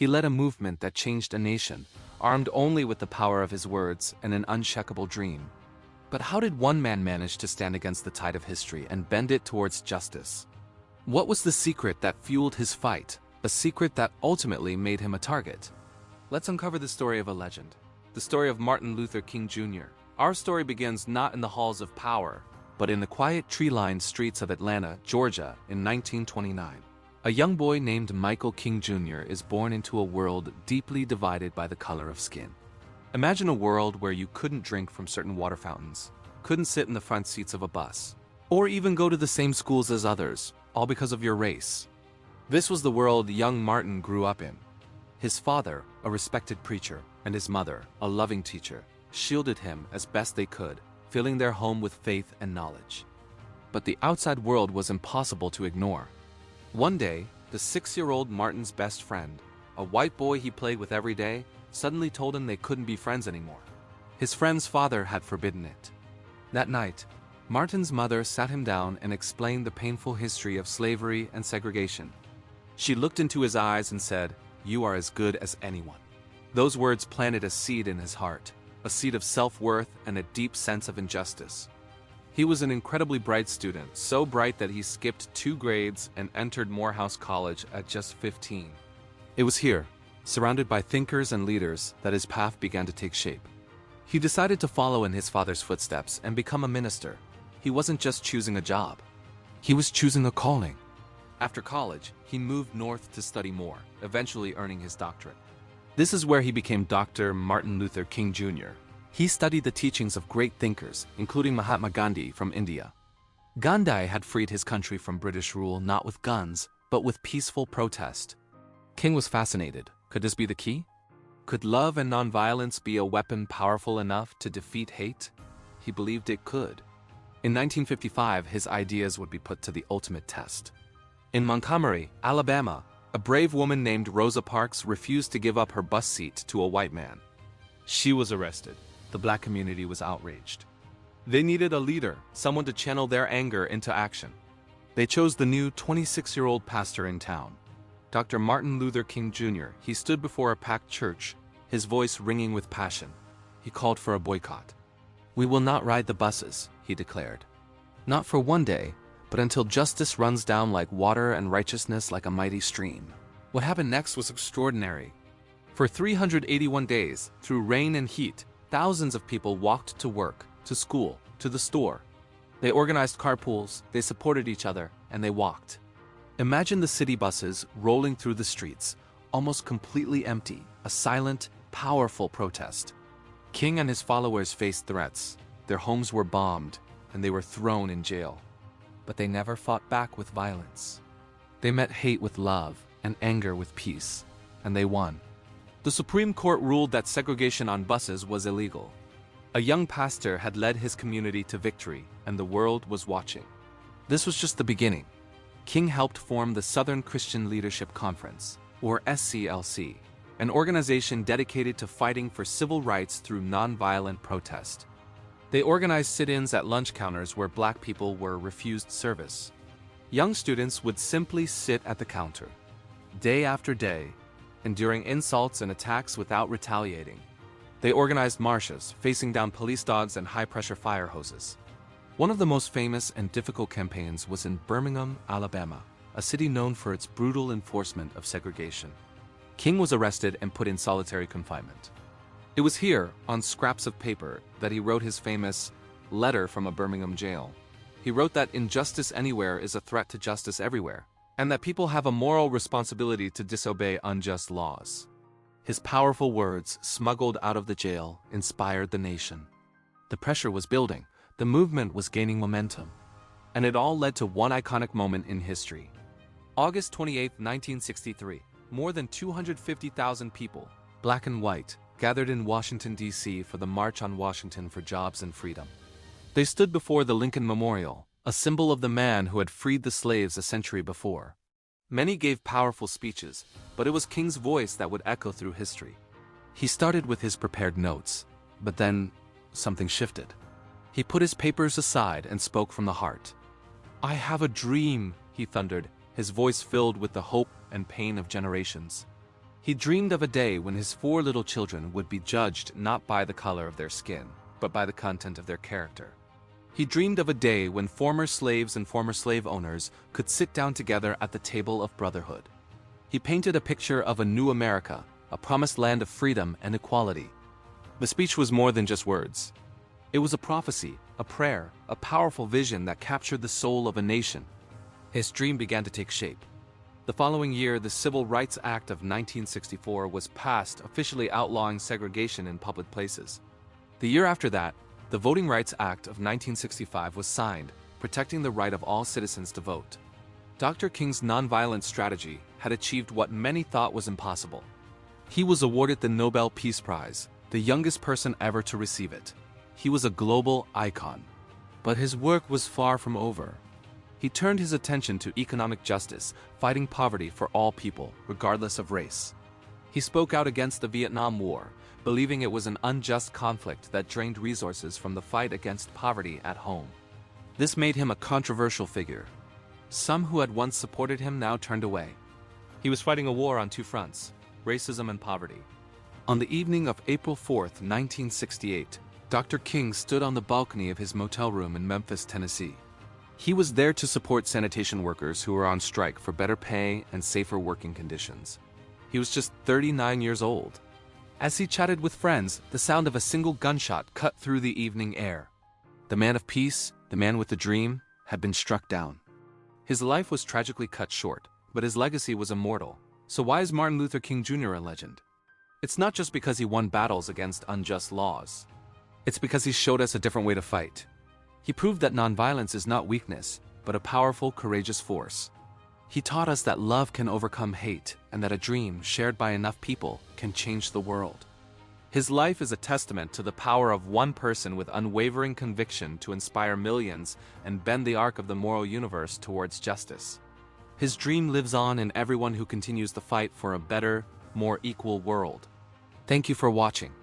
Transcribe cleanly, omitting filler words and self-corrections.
He led a movement that changed a nation, armed only with the power of his words and an unshakable dream. But how did one man manage to stand against the tide of history and bend it towards justice? What was the secret that fueled his fight, a secret that ultimately made him a target? Let's uncover the story of a legend, the story of Martin Luther King Jr. Our story begins not in the halls of power, but in the quiet tree-lined streets of Atlanta, Georgia, in 1929. A young boy named Michael King Jr. is born into a world deeply divided by the color of skin. Imagine a world where you couldn't drink from certain water fountains, couldn't sit in the front seats of a bus, or even go to the same schools as others, all because of your race. This was the world young Martin grew up in. His father, a respected preacher, and his mother, a loving teacher, shielded him as best they could, filling their home with faith and knowledge. But the outside world was impossible to ignore. One day, the 6-year-old Martin's best friend, a white boy he played with every day, suddenly told him they couldn't be friends anymore. His friend's father had forbidden it. That night, Martin's mother sat him down and explained the painful history of slavery and segregation. She looked into his eyes and said, "You are as good as anyone." Those words planted a seed in his heart, a seed of self-worth and a deep sense of injustice. He was an incredibly bright student, so bright that he skipped 2 grades and entered Morehouse College at just 15. It was here, surrounded by thinkers and leaders, that his path began to take shape. He decided to follow in his father's footsteps and become a minister. He wasn't just choosing a job. He was choosing a calling. After college, he moved north to study more, eventually earning his doctorate. This is where he became Dr. Martin Luther King Jr. He studied the teachings of great thinkers, including Mahatma Gandhi from India. Gandhi had freed his country from British rule not with guns, but with peaceful protest. King was fascinated. Could this be the key? Could love and nonviolence be a weapon powerful enough to defeat hate? He believed it could. In 1955, his ideas would be put to the ultimate test. In Montgomery, Alabama, a brave woman named Rosa Parks refused to give up her bus seat to a white man. She was arrested. The black community was outraged. They needed a leader, someone to channel their anger into action. They chose the new 26-year-old pastor in town, Dr. Martin Luther King Jr. He stood before a packed church, his voice ringing with passion. He called for a boycott. "We will not ride the buses," he declared. "Not for one day, but until justice runs down like water and righteousness like a mighty stream." What happened next was extraordinary. For 381 days, through rain and heat, thousands of people walked to work, to school, to the store. They organized carpools, they supported each other, and they walked. Imagine the city buses rolling through the streets, almost completely empty, a silent, powerful protest. King and his followers faced threats. Their homes were bombed, and they were thrown in jail. But they never fought back with violence. They met hate with love and anger with peace, and they won. The Supreme Court ruled that segregation on buses was illegal. A young pastor had led his community to victory, and the world was watching. This was just the beginning. King helped form the Southern Christian Leadership Conference, or SCLC, an organization dedicated to fighting for civil rights through nonviolent protest. They organized sit-ins at lunch counters where black people were refused service. Young students would simply sit at the counter, day after day, enduring insults and attacks without retaliating. They organized marches, facing down police dogs and high-pressure fire hoses. One of the most famous and difficult campaigns was in Birmingham, Alabama, a city known for its brutal enforcement of segregation. King was arrested and put in solitary confinement. It was here, on scraps of paper, that he wrote his famous letter from a Birmingham jail. He wrote that injustice anywhere is a threat to justice everywhere, and that people have a moral responsibility to disobey unjust laws. His powerful words, smuggled out of the jail, inspired the nation. The pressure was building, the movement was gaining momentum, and it all led to one iconic moment in history. August 28, 1963, more than 250,000 people, black and white, gathered in Washington, D.C. for the March on Washington for Jobs and Freedom. They stood before the Lincoln Memorial, a symbol of the man who had freed the slaves a century before. Many gave powerful speeches, but it was King's voice that would echo through history. He started with his prepared notes, but then something shifted. He put his papers aside and spoke from the heart. "I have a dream," he thundered, his voice filled with the hope and pain of generations. He dreamed of a day when his 4 little children would be judged not by the color of their skin, but by the content of their character. He dreamed of a day when former slaves and former slave owners could sit down together at the table of brotherhood. He painted a picture of a new America, a promised land of freedom and equality. The speech was more than just words. It was a prophecy, a prayer, a powerful vision that captured the soul of a nation. His dream began to take shape. The following year, the Civil Rights Act of 1964 was passed, officially outlawing segregation in public places. The year after that, the Voting Rights Act of 1965 was signed, protecting the right of all citizens to vote. Dr. King's nonviolent strategy had achieved what many thought was impossible. He was awarded the Nobel Peace Prize, the youngest person ever to receive it. He was a global icon. But his work was far from over. He turned his attention to economic justice, fighting poverty for all people, regardless of race. He spoke out against the Vietnam War, believing it was an unjust conflict that drained resources from the fight against poverty at home. This made him a controversial figure. Some who had once supported him now turned away. He was fighting a war on 2 fronts, racism and poverty. On the evening of April 4th, 1968, Dr. King stood on the balcony of his motel room in Memphis, Tennessee. He was there to support sanitation workers who were on strike for better pay and safer working conditions. He was just 39 years old. As he chatted with friends, the sound of a single gunshot cut through the evening air. The man of peace, the man with the dream, had been struck down. His life was tragically cut short, but his legacy was immortal. So why is Martin Luther King Jr. a legend? It's not just because he won battles against unjust laws. It's because he showed us a different way to fight. He proved that nonviolence is not weakness, but a powerful, courageous force. He taught us that love can overcome hate and that a dream shared by enough people can change the world. His life is a testament to the power of one person with unwavering conviction to inspire millions and bend the arc of the moral universe towards justice. His dream lives on in everyone who continues the fight for a better, more equal world. Thank you for watching.